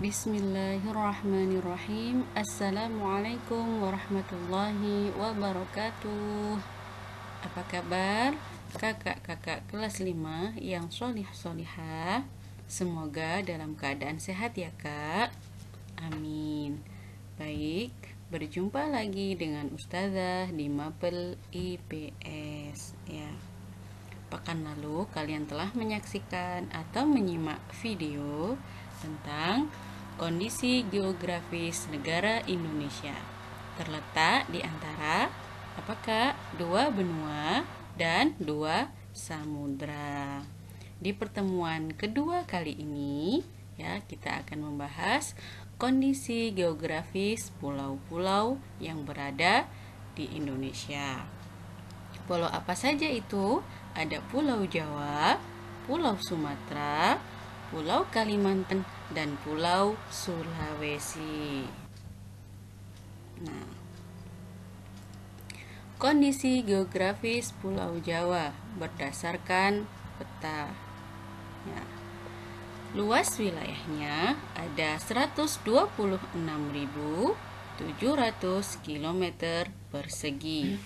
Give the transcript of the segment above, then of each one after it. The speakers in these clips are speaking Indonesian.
Bismillahirrahmanirrahim. Assalamualaikum warahmatullahi wabarakatuh. Apa kabar kakak-kakak kelas 5 yang sholih-sholihah? Semoga dalam keadaan sehat ya kak. Amin. Baik, berjumpa lagi dengan Ustazah di Mapel IPS ya. Pekan lalu kalian telah menyaksikan atau menyimak video tentang kondisi geografis negara Indonesia. Terletak di antara apakah dua benua dan dua samudra. Di pertemuan kedua kali ini ya, kita akan membahas kondisi geografis pulau-pulau yang berada di Indonesia. Pulau apa saja itu? Ada Pulau Jawa, Pulau Sumatera, Pulau Kalimantan, dan Pulau Sulawesi. Nah, kondisi geografis Pulau Jawa berdasarkan peta. Ya. Luas wilayahnya ada 126.700 km persegi.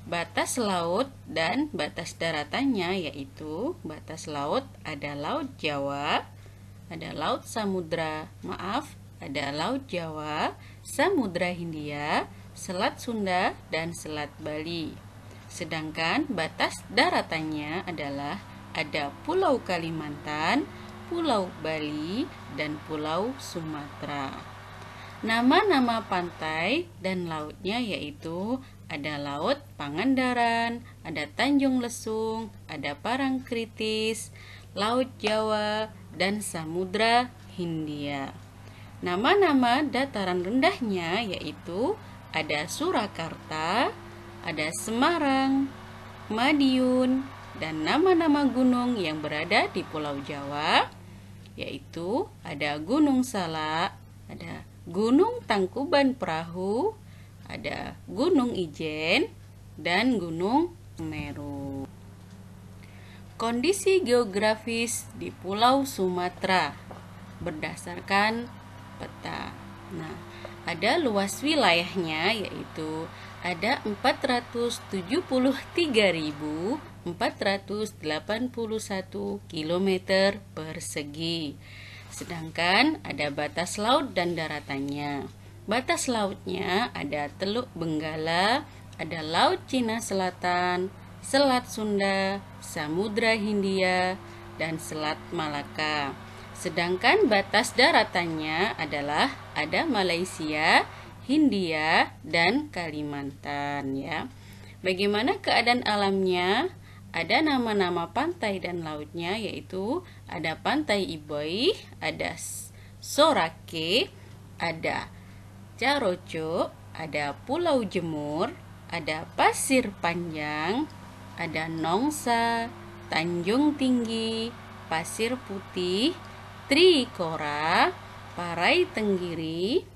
Batas laut dan batas daratannya yaitu batas laut ada Laut Jawa, ada Laut Samudra, ada Laut Jawa, Samudra Hindia, Selat Sunda, dan Selat Bali. Sedangkan batas daratannya adalah ada Pulau Kalimantan, Pulau Bali, dan Pulau Sumatera. Nama-nama pantai dan lautnya yaitu ada Laut Pangandaran, ada Tanjung Lesung, ada Parangkritis, Laut Jawa, dan Samudra Hindia. Nama-nama dataran rendahnya yaitu ada Surakarta, ada Semarang, Madiun, dan nama-nama gunung yang berada di Pulau Jawa yaitu ada Gunung Salak, ada Gunung Tangkuban Perahu, ada Gunung Ijen, dan Gunung Semeru. Kondisi geografis di Pulau Sumatera berdasarkan peta. Nah, ada luas wilayahnya yaitu ada 473.481 km persegi. Sedangkan ada batas laut dan daratannya. Batas lautnya ada Teluk Benggala, ada Laut Cina Selatan, Selat Sunda, Samudra Hindia, dan Selat Malaka. Sedangkan batas daratannya adalah ada Malaysia, Hindia, dan Kalimantan ya. Bagaimana keadaan alamnya? Ada nama-nama pantai dan lautnya yaitu ada Pantai Iboih, ada Sorake, ada Caroco, ada Pulau Jemur, ada Pasir Panjang, ada Nongsa, Tanjung Tinggi, Pasir Putih, Trikora, Parai Tenggiri,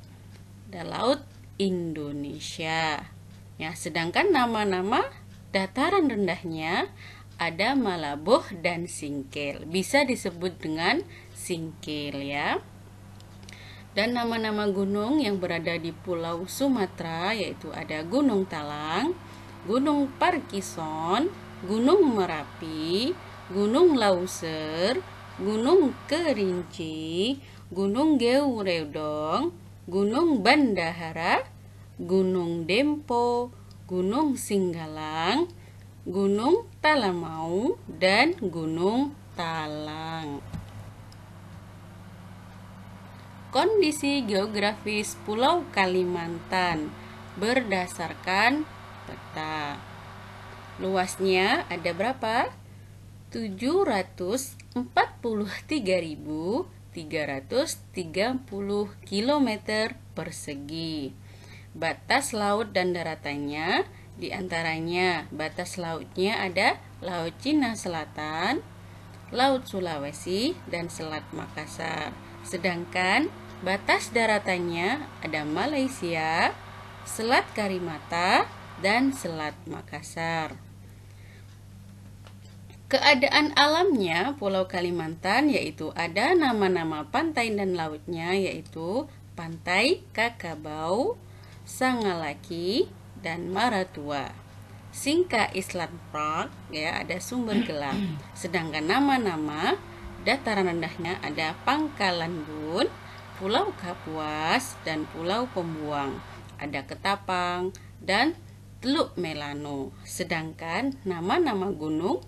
dan Laut Indonesia. Ya, sedangkan nama-nama dataran rendahnya ada Malaboh dan Singkil. Bisa disebut dengan Singkil ya. Dan nama-nama gunung yang berada di Pulau Sumatera yaitu ada Gunung Talang, Gunung Parkison, Gunung Merapi, Gunung Lauser, Gunung Kerinci, Gunung Geuredong, Gunung Bandahara, Gunung Dempo, Gunung Singgalang, Gunung Talamau, dan Gunung Talang. Kondisi geografis Pulau Kalimantan berdasarkan peta. Luasnya ada berapa? 743.330 km persegi. Batas laut dan daratannya diantaranya batas lautnya ada Laut Cina Selatan, Laut Sulawesi, dan Selat Makassar. Sedangkan batas daratannya ada Malaysia, Selat Karimata, dan Selat Makassar. Keadaan alamnya Pulau Kalimantan yaitu ada nama-nama pantai dan lautnya, yaitu Pantai Kakabau, Sangalaki, dan Maratua. Singka Island Park ya, ada sumber gelap. Sedangkan nama-nama dataran rendahnya ada Pangkalan Bun, Pulau Kapuas, dan Pulau Pembuang. Ada Ketapang dan Teluk Melano. Sedangkan nama-nama gunung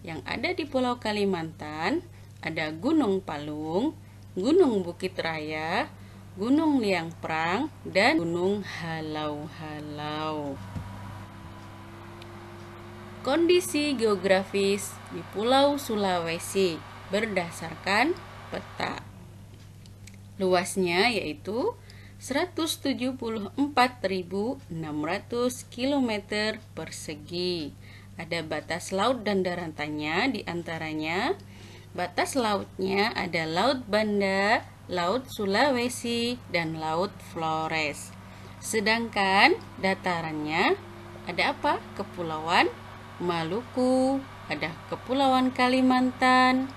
yang ada di Pulau Kalimantan ada Gunung Palung, Gunung Bukit Raya, Gunung Liang Prang, dan Gunung Halau-Halau. Kondisi geografis di Pulau Sulawesi berdasarkan peta. Luasnya yaitu 174.600 km persegi. Ada batas laut dan daratannya, diantaranya batas lautnya ada Laut Banda, Laut Sulawesi, dan Laut Flores. Sedangkan datarannya ada apa? Kepulauan Maluku, ada Kepulauan Kalimantan,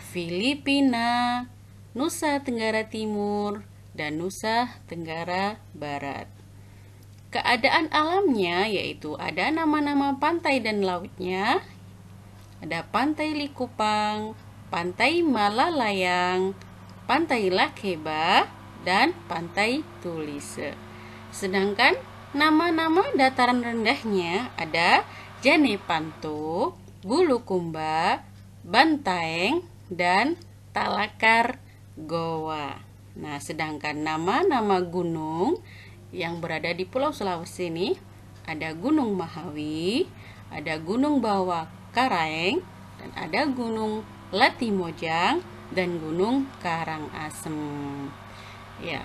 Filipina, Nusa Tenggara Timur, dan Nusa Tenggara Barat. Keadaan alamnya yaitu ada nama-nama pantai dan lautnya. Ada Pantai Likupang, Pantai Malalayang, Pantai Lakeba, dan Pantai Tulise. Sedangkan nama-nama dataran rendahnya ada Janepanto, Bulukumba, Bantaeng, dan Talakar Goa. Nah, sedangkan nama-nama gunung yang berada di Pulau Sulawesi ini ada Gunung Mahawi, ada Gunung Bawah Karaeng, dan ada Gunung Latimojang, dan Gunung Karangasem. Ya,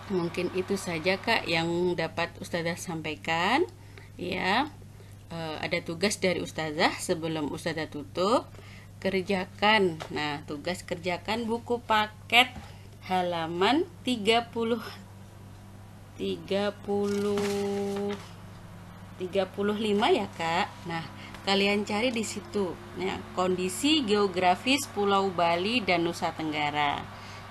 mungkin itu saja Kak yang dapat Ustazah sampaikan. Ya, ada tugas dari Ustazah sebelum Ustazah tutup. Kerjakan. Nah, tugas kerjakan buku paket halaman 35 ya Kak. Nah, kalian cari di situ. Nah, kondisi geografis Pulau Bali dan Nusa Tenggara.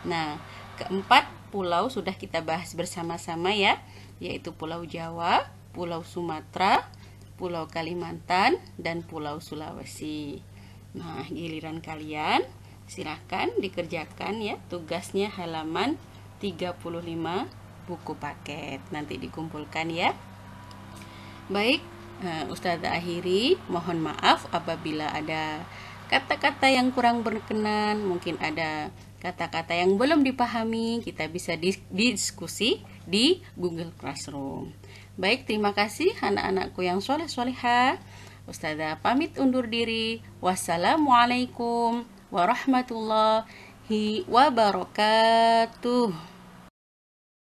Nah, keempat pulau sudah kita bahas bersama-sama ya, yaitu Pulau Jawa, Pulau Sumatera, Pulau Kalimantan, dan Pulau Sulawesi. Nah, giliran kalian silahkan dikerjakan ya tugasnya halaman 35 buku paket. Nanti dikumpulkan ya. Baik, Ustazah akhiri. Mohon maaf apabila ada kata-kata yang kurang berkenan, mungkin ada kata-kata yang belum dipahami, kita bisa diskusi di Google Classroom. Baik, terima kasih anak-anakku yang soleh-solehah. Ustazah pamit undur diri. Wassalamualaikum warahmatullahi wabarakatuh.